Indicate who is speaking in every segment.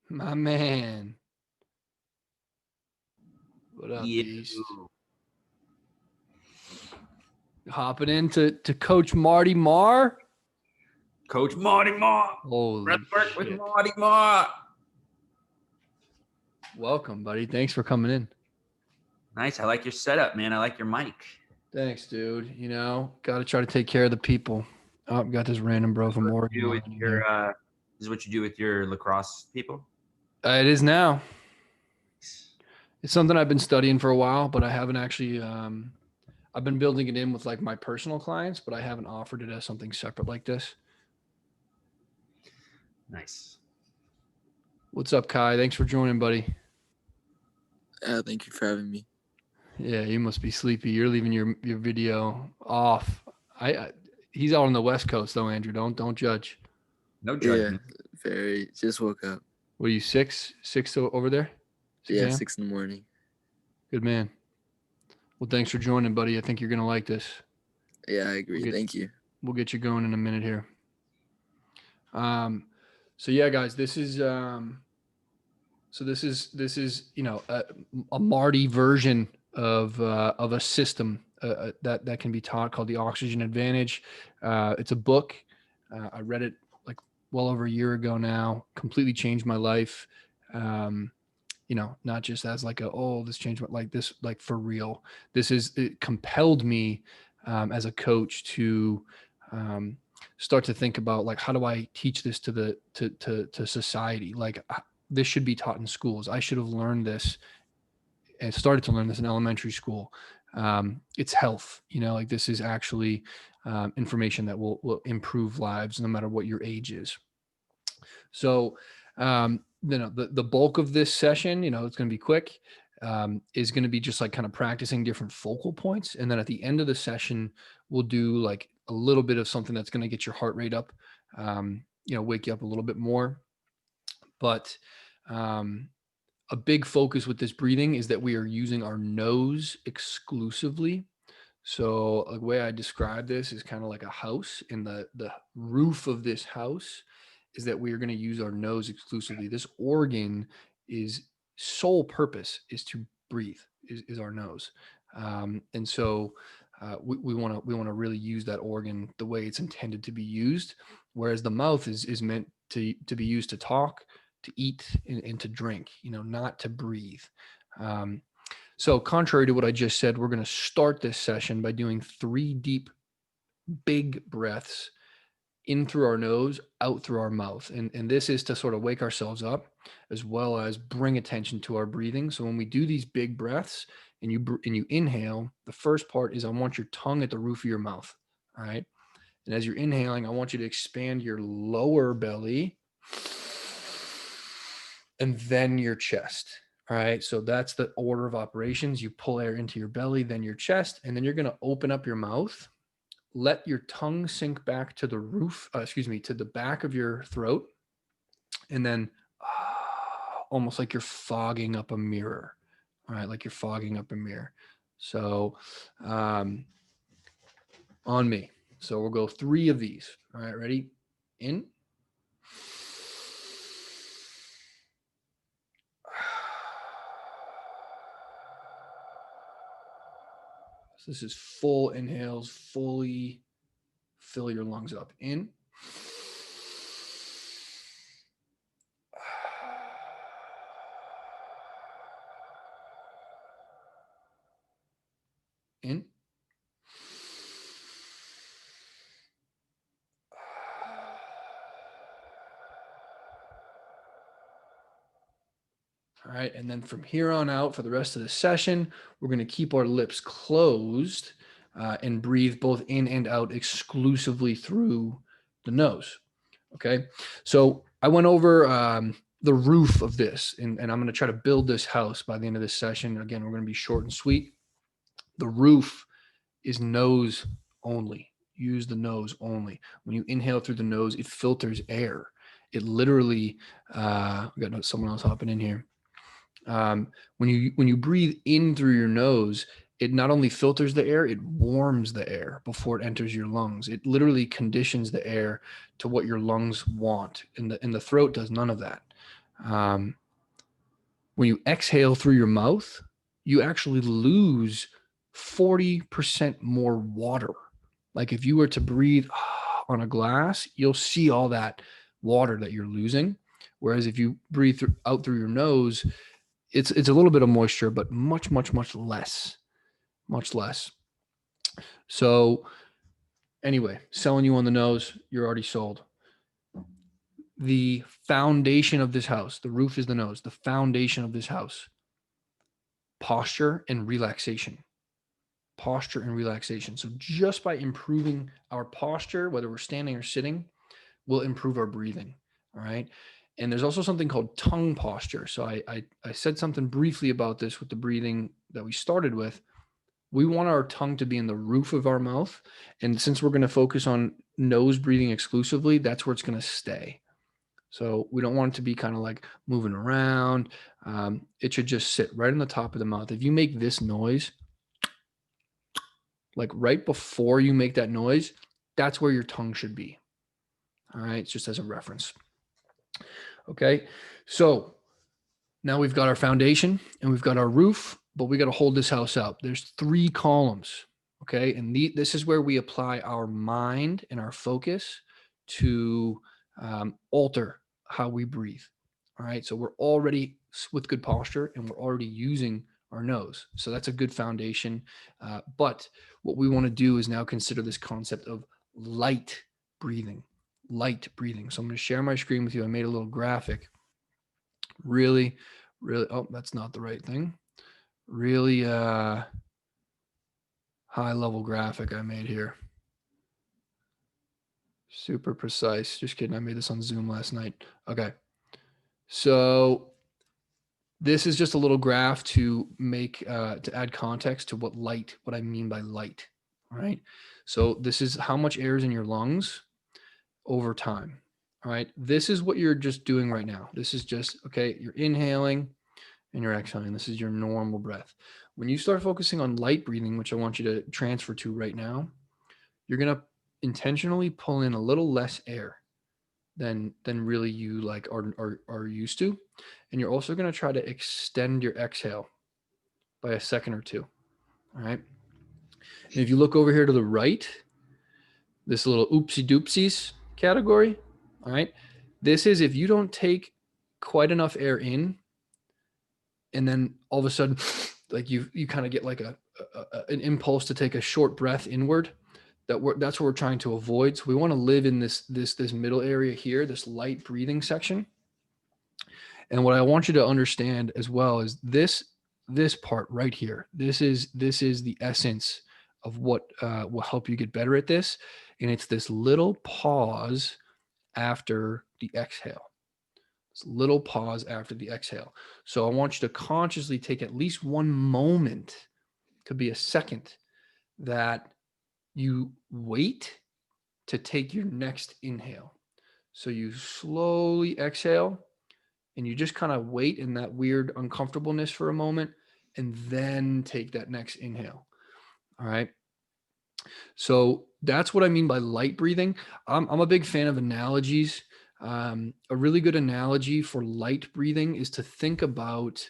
Speaker 1: My man. What up,
Speaker 2: Yeah.
Speaker 1: Beast? Hopping into Coach Marty Marr.
Speaker 2: Coach Marty Marr. Breath
Speaker 1: Holy
Speaker 2: work with
Speaker 1: shit.
Speaker 2: Marty Marr.
Speaker 1: Welcome, buddy. Thanks for coming in.
Speaker 2: Nice. I like your setup, man. I like your mic.
Speaker 1: Thanks, dude. You know, got to try to take care of the people. Oh, got this random bro from Oregon
Speaker 2: Do with
Speaker 1: walking in
Speaker 2: your
Speaker 1: here.
Speaker 2: this is what you do with your lacrosse people?
Speaker 1: It is now. It's something I've been studying for a while, but I haven't actually. I've been building it in with like my personal clients, but I haven't offered it as something separate like this.
Speaker 2: Nice.
Speaker 1: What's up, Kai? Thanks for joining, buddy.
Speaker 3: Thank you for having me.
Speaker 1: Yeah, you must be sleepy. You're leaving your video off. I he's out on the West Coast though, Andrew. Don't judge.
Speaker 2: No
Speaker 3: Yeah,
Speaker 2: judgment.
Speaker 3: very. Just woke up.
Speaker 1: What are you, six over there? 6
Speaker 3: Yeah,
Speaker 1: a.m.?
Speaker 3: 6 in the morning.
Speaker 1: Good man. Well, thanks for joining, buddy. I think you're gonna like this.
Speaker 3: Yeah, I agree. Thank you.
Speaker 1: We'll get you going in a minute here. So yeah, guys, this is you know a Marty version of a system that can be taught called the Oxygen Advantage. It's a book. I read it like well over a year ago now. Completely changed my life. You know, not just as like this changed my, like this, like for real. It compelled me as a coach to start to think about like, how do I teach this to society? Like this should be taught in schools. I should have learned this and started to learn this in elementary school. It's health, you know, like this is actually information that will improve lives no matter what your age is. So, you know, the bulk of this session, you know, it's going to be quick, is going to be just like kind of practicing different focal points. And then at the end of the session, we'll do like a little bit of something that's going to get your heart rate up, you know, wake you up a little bit more. But a big focus with this breathing is that we are using our nose exclusively. So the way I describe this is kind of like a house, and the roof of this house is that we are going to use our nose exclusively. This organ is sole purpose is to breathe, is our nose. And so we want to really use that organ the way it's intended to be used, whereas the mouth is meant to be used to talk, to eat, and to drink, you know, not to breathe. So contrary to what I just said, we're going to start this session by doing 3 deep, big breaths in through our nose, out through our mouth. And this is to sort of wake ourselves up as well as bring attention to our breathing. So when we do these big breaths and you inhale, the first part is I want your tongue at the roof of your mouth. All right. And as you're inhaling, I want you to expand your lower belly and then your chest. All right. So that's the order of operations. You pull air into your belly, then your chest, and then you're going to open up your mouth. Let your tongue sink back to the roof, to the back of your throat. And then almost like you're fogging up a mirror. All right. Like you're fogging up a mirror. So on me. So we'll go 3 of these. All right. Ready? In. So this is full inhales, fully fill your lungs up. In. In. All right. And then from here on out for the rest of the session, we're going to keep our lips closed and breathe both in and out exclusively through the nose. Okay. So I went over the roof of this, and I'm going to try to build this house by the end of this session. Again, we're going to be short and sweet. The roof is nose only. Use the nose only. When you inhale through the nose, it filters air. It literally, we got someone else hopping in here. When you breathe in through your nose, it not only filters the air, it warms the air before it enters your lungs. It literally conditions the air to what your lungs want, and the throat does none of that. When you exhale through your mouth, you actually lose 40% more water. Like if you were to breathe on a glass, you'll see all that water that you're losing. Whereas if you breathe out through your nose, it's a little bit of moisture, but much less. So anyway, selling you on the nose, you're already sold. The foundation of this house, the roof is the nose, the foundation of this house, posture and relaxation. Posture and relaxation. So just by improving our posture, whether we're standing or sitting, we'll improve our breathing. All right. And there's also something called tongue posture. So I said something briefly about this with the breathing that we started with. We want our tongue to be in the roof of our mouth. And since we're going to focus on nose breathing exclusively, that's where it's going to stay. So we don't want it to be kind of like moving around. It should just sit right on the top of the mouth. If you make this noise, like right before you make that noise, that's where your tongue should be. All right. It's just as a reference. Okay. So now we've got our foundation and we've got our roof, but we got to hold this house up. There's 3 columns. Okay. And this is where we apply our mind and our focus to alter how we breathe. All right. So we're already with good posture and we're already using our nose. So that's a good foundation. But what we want to do is now consider this concept of light breathing. Light breathing. So I'm going to share my screen with you. I made a little graphic. Really, oh, that's not the right thing. Really high level graphic I made here. Super precise. Just kidding. I made this on Zoom last night. Okay. So this is just a little graph to make, to add context to what I mean by light. All right. So this is how much air is in your lungs over time. All right. This is what you're just doing right now. This is just, okay, you're inhaling and you're exhaling. This is your normal breath. When you start focusing on light breathing, which I want you to transfer to right now, you're going to intentionally pull in a little less air than really you like are used to. And you're also going to try to extend your exhale by a second or two. All right. And if you look over here to the right, this little oopsie doopsies category. All right. This is if you don't take quite enough air in, and then all of a sudden, like you kind of get like an impulse to take a short breath inward. That's what we're trying to avoid. So we want to live in this middle area here, this light breathing section. And what I want you to understand as well is this part right here. This is the essence of what will help you get better at this. And it's this little pause after the exhale. This little pause after the exhale. So I want you to consciously take at least one moment, could be a second, that you wait to take your next inhale. So you slowly exhale and you just kind of wait in that weird uncomfortableness for a moment and then take that next inhale. All right. So that's what I mean by light breathing. I'm a big fan of analogies. A really good analogy for light breathing is to think about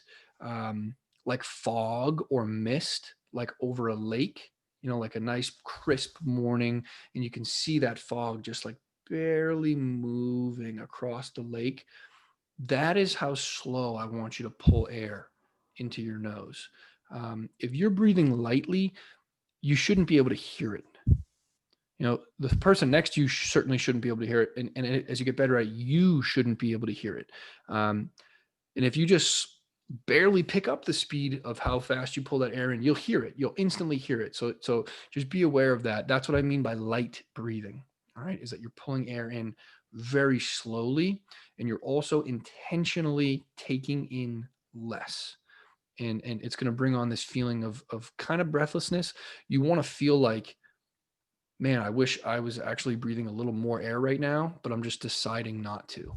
Speaker 1: like fog or mist, like over a lake, like a nice crisp morning, and you can see that fog just like barely moving across the lake. That is how slow I want you to pull air into your nose. If you're breathing lightly, you shouldn't be able to hear it. The person next to you certainly shouldn't be able to hear it. And as you get better at it, you shouldn't be able to hear it. And if you just barely pick up the speed of how fast you pull that air in, you'll hear it. You'll instantly hear it. So just be aware of that. That's what I mean by light breathing. All right. Is that you're pulling air in very slowly and you're also intentionally taking in less. And it's going to bring on this feeling of kind of breathlessness. You want to feel like, man, I wish I was actually breathing a little more air right now, but I'm just deciding not to.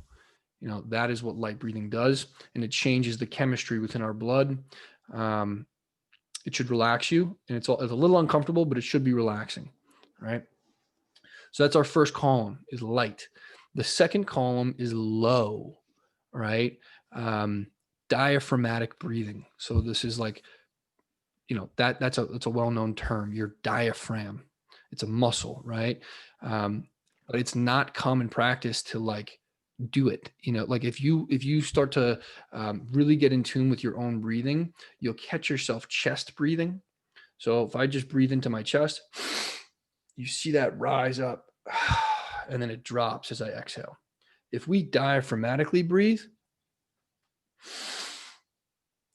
Speaker 1: That is what light breathing does. And it changes the chemistry within our blood. It should relax you. And it's a little uncomfortable, but it should be relaxing. Right. So that's our first column is light. The second column is low. Right. Diaphragmatic breathing. So this is like, that's a well-known term, your diaphragm. It's a muscle, right? But it's not common practice to like do it. Like if you start to really get in tune with your own breathing, you'll catch yourself chest breathing. So if I just breathe into my chest, you see that rise up and then it drops as I exhale. If we diaphragmatically breathe,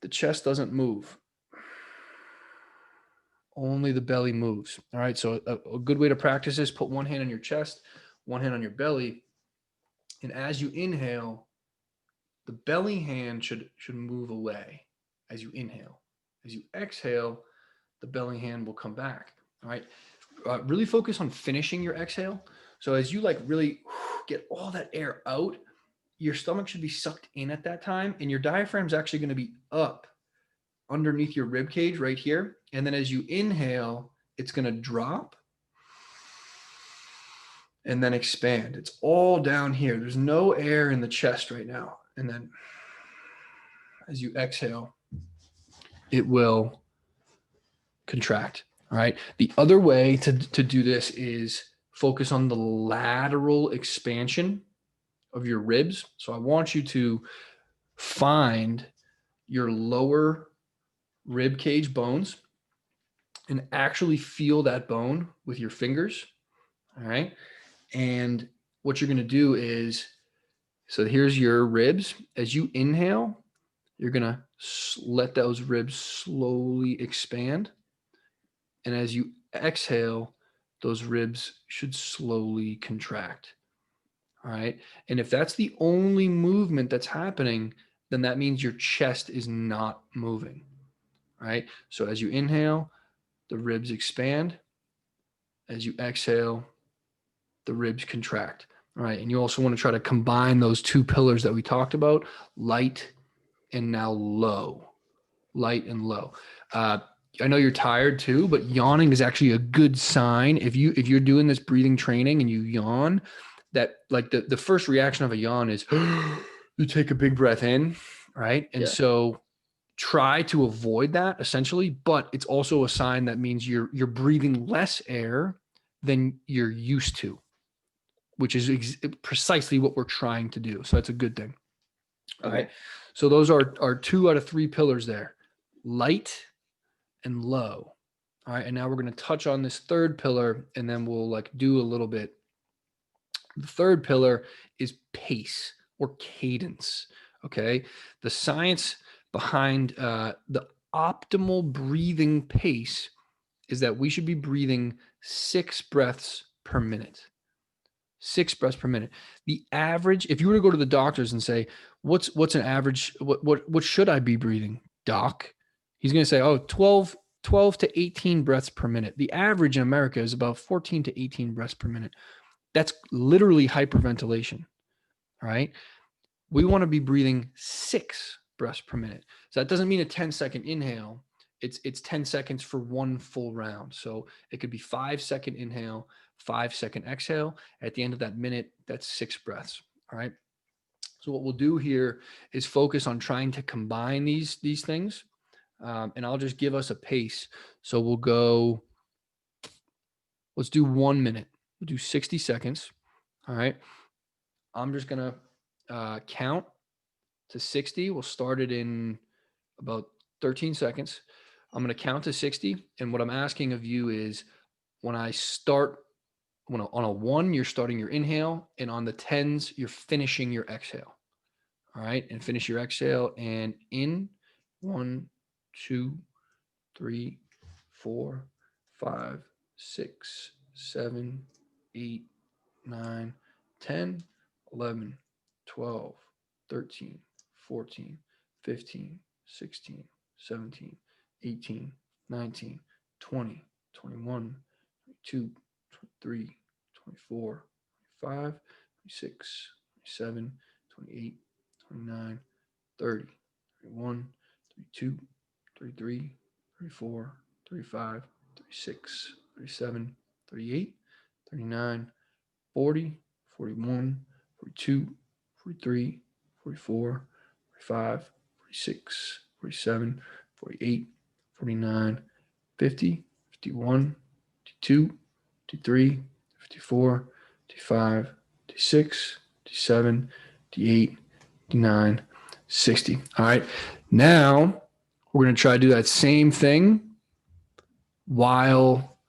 Speaker 1: the chest doesn't move. Only the belly moves. All right. So a good way to practice is put one hand on your chest, one hand on your belly. And as you inhale, the belly hand should move away as you inhale. As you exhale, the belly hand will come back. All right. Really focus on finishing your exhale. So as you like really get all that air out, your stomach should be sucked in at that time. And your diaphragm is actually going to be up underneath your rib cage right here. And then as you inhale, it's going to drop and then expand. It's all down here. There's no air in the chest right now. And then as you exhale, it will contract. All right. The other way to do this is focus on the lateral expansion of your ribs. So I want you to find your lower rib cage bones and actually feel that bone with your fingers. All right. And what you're going to do is, so here's your ribs. As you inhale, you're going to let those ribs slowly expand. And as you exhale, those ribs should slowly contract. All right. And if that's the only movement that's happening, then that means your chest is not moving. All right. So as you inhale, the ribs expand. As you exhale, the ribs contract. All right. And you also want to try to combine those two pillars that we talked about, light and now low. Light and low. I know you're tired too, but yawning is actually a good sign. If you're doing this breathing training and you yawn, that like the first reaction of a yawn is you take a big breath in, right? And so try to avoid that essentially, but it's also a sign that means you're breathing less air than you're used to, which is precisely what we're trying to do. So that's a good thing. All right. So those are 2 out of 3 pillars there, light and low. All right. And now we're going to touch on this third pillar and then we'll like do a little bit. The third pillar is pace or cadence. Okay. The science behind the optimal breathing pace is that we should be breathing 6 breaths per minute. 6 breaths per minute. The average, if you were to go to the doctors and say, what's an average, what should I be breathing, doc? He's going to say, 12 to 18 breaths per minute. The average in America is about 14 to 18 breaths per minute. That's literally hyperventilation. All right. We want to be breathing 6 breaths per minute. So that doesn't mean a 10-second inhale. It's 10 seconds for one full round. So it could be 5-second inhale, 5-second exhale. At the end of that minute, that's 6 breaths. All right. So what we'll do here is focus on trying to combine these things. And I'll just give us a pace. So we'll go, let's do 1 minute. We'll do 60 seconds. All right. I'm just going to count to 60. We'll start it in about 13 seconds. I'm going to count to 60. And what I'm asking of you is when I start, on a 1, you're starting your inhale. And on the 10s, you're finishing your exhale. All right. And finish your exhale. And in 1, 2, 3, 4, 5, 6, 7, 8, 9, 10, 11, 12, 13, 14, 15, 16, 17, 18, 19, 20, 21, 22, 23, 24, 25, 26, 27, 28, 29, 30, 31, 32, 33, 34, 35, 36, 37, 38, 39, 40, 41, 42, 43, 44, 45, 46, 47, 48, 49, 50, 51, 52, 53, 54, 55, 56, 57, 58, 59, 60. All right. Now we're going to try to do that same thing while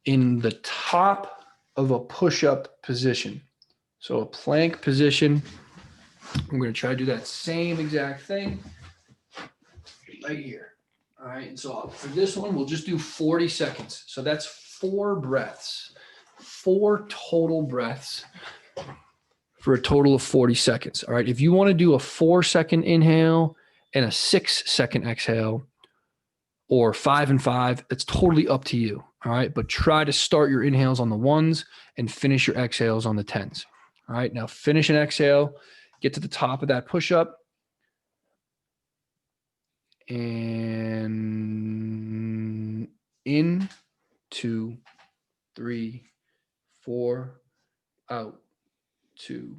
Speaker 1: in the top of a push-up position. So a plank position. I'm going to try to do that same exact thing right here. All right. And so for this one, we'll just do 40 seconds. So that's 4 breaths, 4 total breaths for a total of 40 seconds. All right. If you want to do a 4-second inhale and a 6-second exhale, or 5 and 5, it's totally up to you. All right. But try to start your inhales on the 1s and finish your exhales on the 10s. All right. Now finish an exhale, get to the top of that push up, and in, 2, 3, 4, out, 2,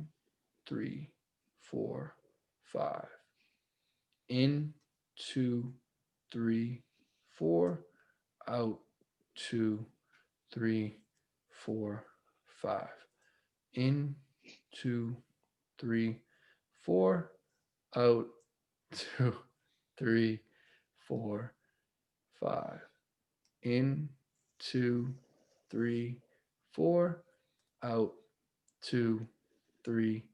Speaker 1: 3, 4, 5. In, 2, 3, 4, out, 2, 3, 4, 5. In, 2, 3, 4, out, 2, 3, 4, 5. In, 2, 3, 4, out, 2, 3,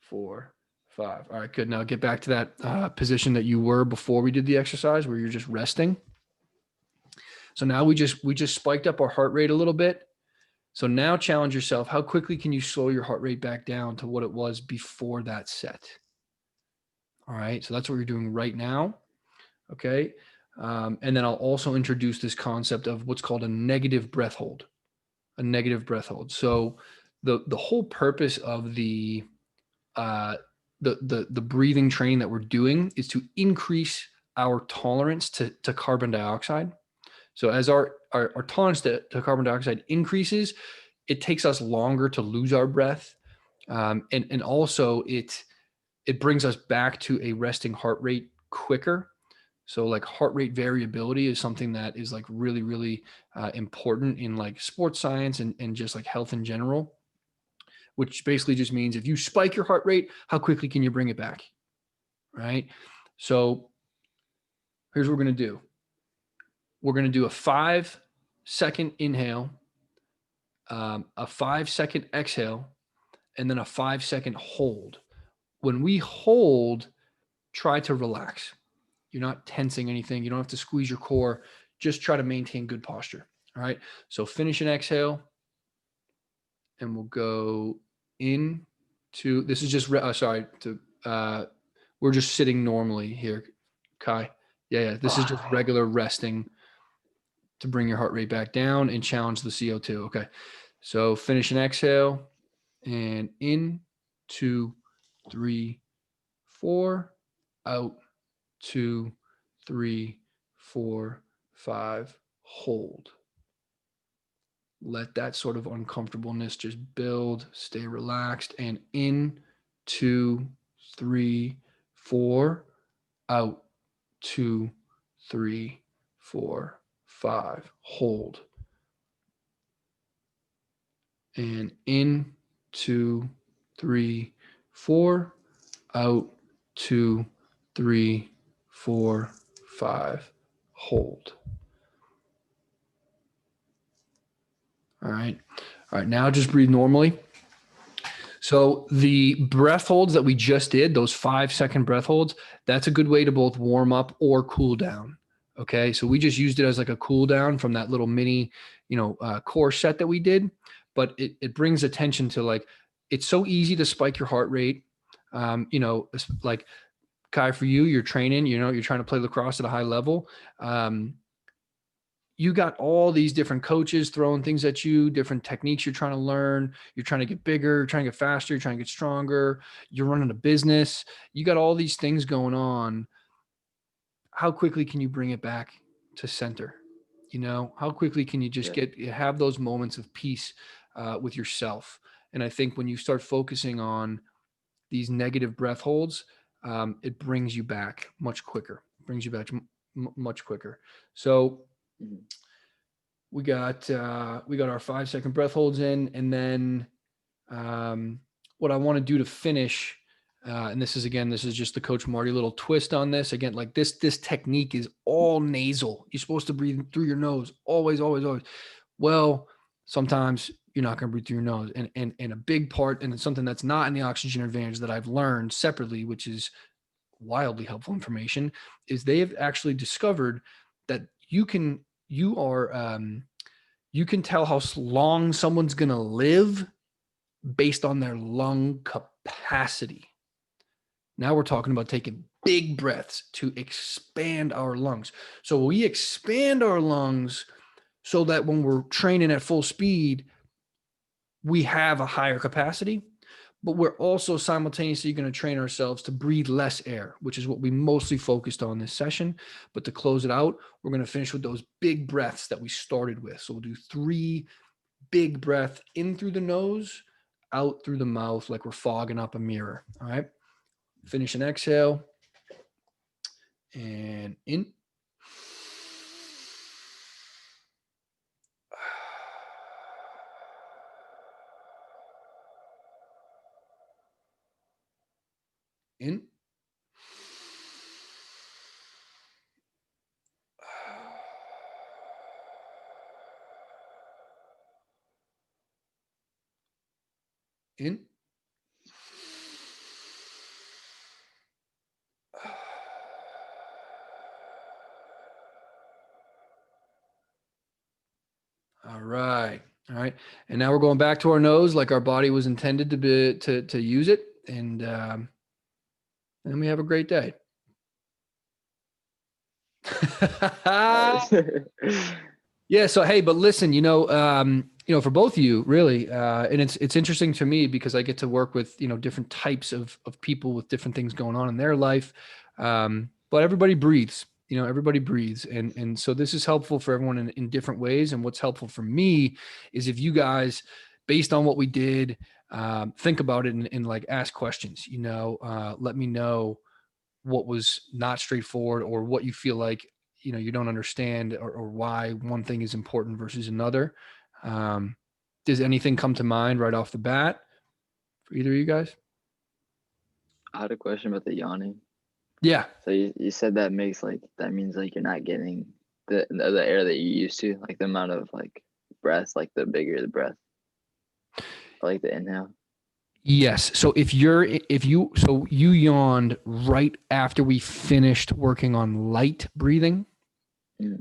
Speaker 1: 4, 5. All right, good. Now get back to that position that you were before we did the exercise, where you're just resting. So now we just spiked up our heart rate a little bit. So now challenge yourself. How quickly can you slow your heart rate back down to what it was before that set? All right. So that's what you're doing right now. Okay. And then I'll also introduce this concept of what's called a negative breath hold. A negative breath hold. So the whole purpose of the breathing training that we're doing is to increase our tolerance to carbon dioxide. So as our tolerance to carbon dioxide increases, it takes us longer to lose our breath. And also it brings us back to a resting heart rate quicker. So like heart rate variability is something that is like really, really important in like sports science and just like health in general, which basically just means if you spike your heart rate, how quickly can you bring it back? Right? So here's what we're going to do. We're going to do a 5-second inhale, a 5-second exhale, and then a 5-second hold. When we hold, try to relax. You're not tensing anything. You don't have to squeeze your core. Just try to maintain good posture. All right. So finish an exhale, and we'll go into, this is just, we're just sitting normally here, Kai. Yeah. This is just regular resting to bring your heart rate back down and challenge the CO2. Okay. So finish an exhale, and in, 2, 3, 4, out, 2, 3, 4, 5, hold. Let that sort of uncomfortableness just build, stay relaxed, and in, 2, 3, 4, out, 2, 3, 4, 5, hold. And in, 2, 3, 4, out, 2, 3, 4, 5, hold. All right. Now just breathe normally. So the breath holds that we just did, those 5-second breath holds, that's a good way to both warm up or cool down. Okay. So we just used it as like a cool down from that little mini, core set that we did, but it brings attention to like, it's so easy to spike your heart rate. Like Kai, for you, you're training, you're trying to play lacrosse at a high level. You got all these different coaches throwing things at you, different techniques you're trying to learn. You're trying to get bigger, you're trying to get faster, you're trying to get stronger. You're running a business. You got all these things going on. How quickly can you bring it back to center? How quickly can you just have those moments of peace with yourself? And I think when you start focusing on these negative breath holds, it brings you back much quicker. Much quicker. So
Speaker 4: Mhm.
Speaker 1: we got our 5-second breath holds in, and then what I want to do to finish, and this is just the Coach Marty little twist on this. Again, like this technique is all nasal. You're supposed to breathe through your nose, always, always, always. Well, sometimes you're not going to breathe through your nose, and a big part, and it's something that's not in the Oxygen Advantage that I've learned separately, which is wildly helpful information, is they have actually discovered that you can tell how long someone's going to live based on their lung capacity. Now we're talking about taking big breaths to expand our lungs. So we expand our lungs so that when we're training at full speed, we have a higher capacity, but we're also simultaneously going to train ourselves to breathe less air, which is what we mostly focused on this session. But to close it out, we're going to finish with those big breaths that we started with. So we'll do 3 big breaths in through the nose, out through the mouth, like we're fogging up a mirror. All right. Finish an exhale. And in. In. In. All right. All right. And now we're going back to our nose like our body was intended to be to use it. And then we have a great day. Yeah. So, hey, but listen, for both of you really, and it's interesting to me because I get to work with, different types of people with different things going on in their life. But everybody breathes, everybody breathes. And so this is helpful for everyone in different ways. And what's helpful for me is if you guys, based on what we did, think about it and like ask questions, let me know what was not straightforward or what you feel like, you don't understand or why one thing is important versus another. Does anything come to mind right off the bat for either of you guys?
Speaker 4: I had a question about the yawning.
Speaker 1: Yeah.
Speaker 4: So you said that means like you're not getting the air that you used to, like the amount of like breath, like the bigger the breath, like the inhale.
Speaker 1: Yes. So you yawned right after we finished working on light breathing.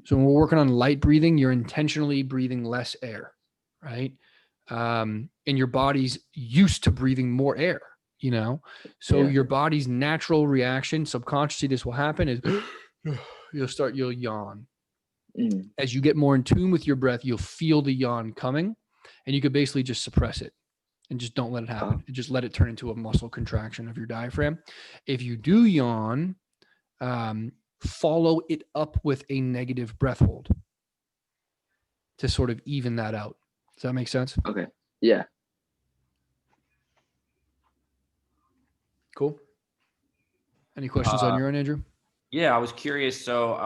Speaker 1: So when we're working on light breathing, you're intentionally breathing less air, right? And your body's used to breathing more air, So
Speaker 4: Yeah.
Speaker 1: your body's natural reaction, subconsciously, this will happen is you'll yawn. As you get more in tune with your breath, you'll feel the yawn coming, and you could basically just suppress it and just don't let it happen. Just let it turn into a muscle contraction of your diaphragm. If you do yawn, follow it up with a negative breath hold to sort of even that out. Does that make sense?
Speaker 4: Okay. Yeah.
Speaker 1: Cool. Any questions on your end, Andrew?
Speaker 2: Yeah, I was curious. So,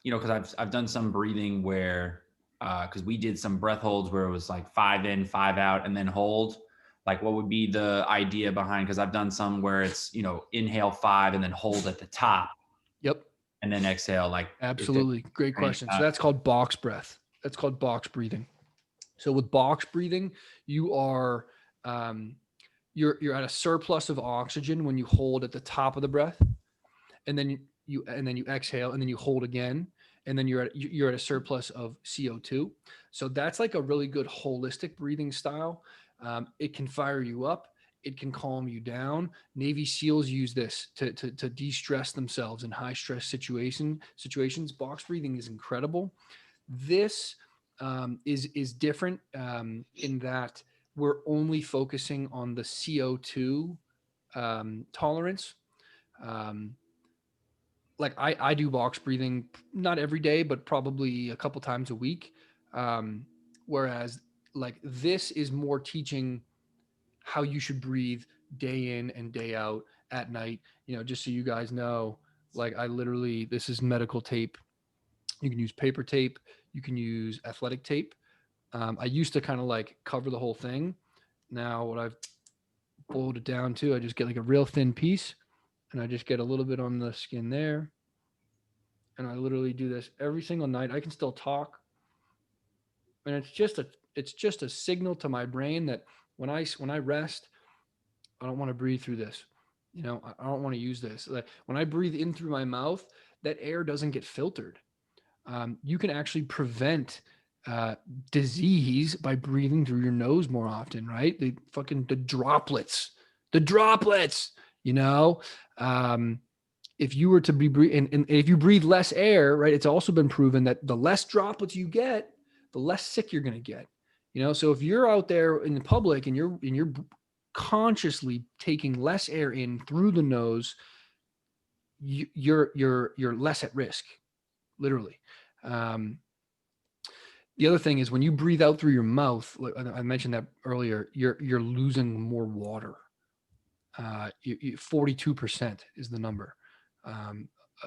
Speaker 2: because I've done some breathing where, because we did some breath holds where it was like 5 in, 5 out, and then hold. Like, what would be the idea behind? Because I've done some where it's inhale 5 and then hold at the top.
Speaker 1: Yep.
Speaker 2: And then exhale. Like,
Speaker 1: absolutely, great question. So that's called box breath. That's called box breathing. So with box breathing, you are you're at a surplus of oxygen when you hold at the top of the breath, and then you exhale, and then you hold again, and then you're at a surplus of CO2. So that's like a really good holistic breathing style. It can fire you up. It can calm you down. Navy SEALs use this to de-stress themselves in high stress situations. Box breathing is incredible. This is different in that we're only focusing on the CO2 tolerance. Like I do box breathing, not every day, but probably a couple times a week. Whereas like this is more teaching how you should breathe day in and day out at night, just so you guys know, like I literally, this is medical tape. You can use paper tape. You can use athletic tape. I used to kind of like cover the whole thing. Now what I've boiled it down to, I just get like a real thin piece and I just get a little bit on the skin there. And I literally do this every single night. I can still talk. And it's just a signal to my brain that when I rest, I don't want to breathe through this. I don't want to use this. Like when I breathe in through my mouth, that air doesn't get filtered. You can actually prevent disease by breathing through your nose more often, right? The droplets, if you were to be and if you breathe less air, right, it's also been proven that the less droplets you get, the less sick you're going to get. So if you're out there in the public and you're consciously taking less air in through the nose, you're less at risk, literally. The other thing is when you breathe out through your mouth, like I mentioned that earlier, you're losing more water. 42% is the number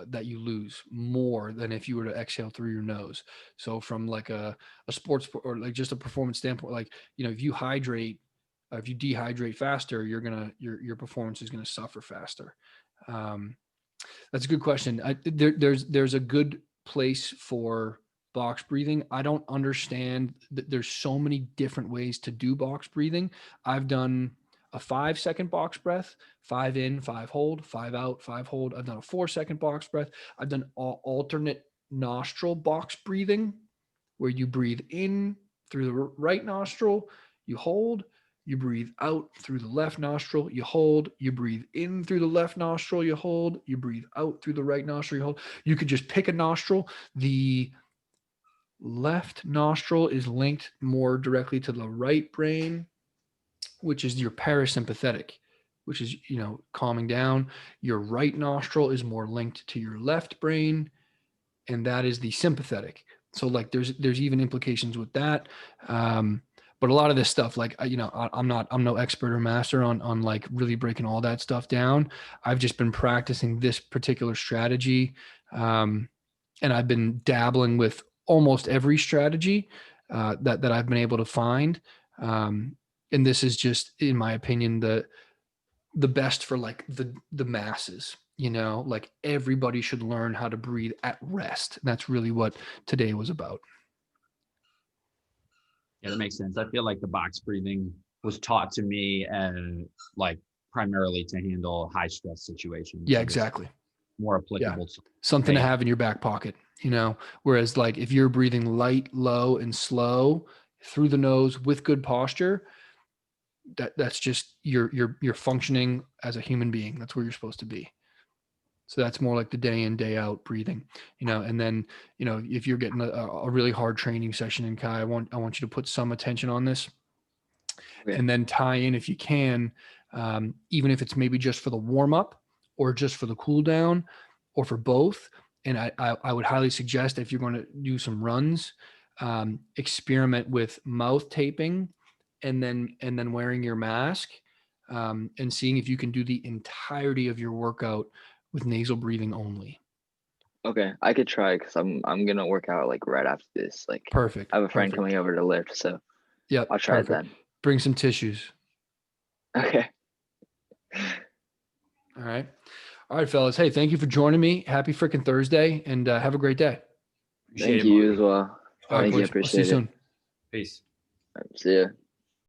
Speaker 1: that you lose more than if you were to exhale through your nose. So from like a sports or like just a performance standpoint, like, if you dehydrate faster, your performance is going to suffer faster. That's a good question. There's a good place for box breathing. I don't understand that there's so many different ways to do box breathing. I've done a 5-second box breath, 5 in, 5 hold, 5 out, 5 hold. I've done a 4-second box breath. I've done alternate nostril box breathing where you breathe in through the right nostril, you hold, you breathe out through the left nostril, you hold, you breathe in through the left nostril, you hold, you breathe out through the right nostril, you hold. You could just pick a nostril. The left nostril is linked more directly to the right brain, which is your parasympathetic, which is, calming down. Your right nostril is more linked to your left brain, and that is the sympathetic. So like there's even implications with that. But a lot of this stuff, like, I'm no expert or master on like really breaking all that stuff down. I've just been practicing this particular strategy. And I've been dabbling with almost every strategy that I've been able to find. And this is just, in my opinion, the best for like the masses, like everybody should learn how to breathe at rest. That's really what today was about.
Speaker 2: Yeah, that makes sense. I feel like the box breathing was taught to me and like primarily to handle high stress situations.
Speaker 1: Yeah, exactly.
Speaker 2: More applicable.
Speaker 1: Yeah. Something to have in your back pocket, whereas like if you're breathing light, low, and slow through the nose with good posture, that's just you're functioning as a human being. That's where you're supposed to be. So that's more like the day in, day out breathing, and then, if you're getting a really hard training session in Kai, I want you to put some attention on this. Okay. And then tie in, if you can, even if it's maybe just for the warm up or just for the cool down or for both. And I would highly suggest, if you're going to do some runs, experiment with mouth taping and then wearing your mask, and seeing if you can do the entirety of your workout with nasal breathing only.
Speaker 4: Okay, I could try, because I'm gonna work out like right after this. Like,
Speaker 1: perfect.
Speaker 4: I have a friend coming over to lift, so
Speaker 1: yeah,
Speaker 4: I'll try it then.
Speaker 1: Bring some tissues.
Speaker 4: Okay.
Speaker 1: All right, fellas. Hey, thank you for joining me. Happy freaking Thursday, and have a great day.
Speaker 4: Thank you as well.
Speaker 1: Thank you.
Speaker 4: Appreciate it.
Speaker 1: See you soon.
Speaker 2: Peace.
Speaker 4: See ya.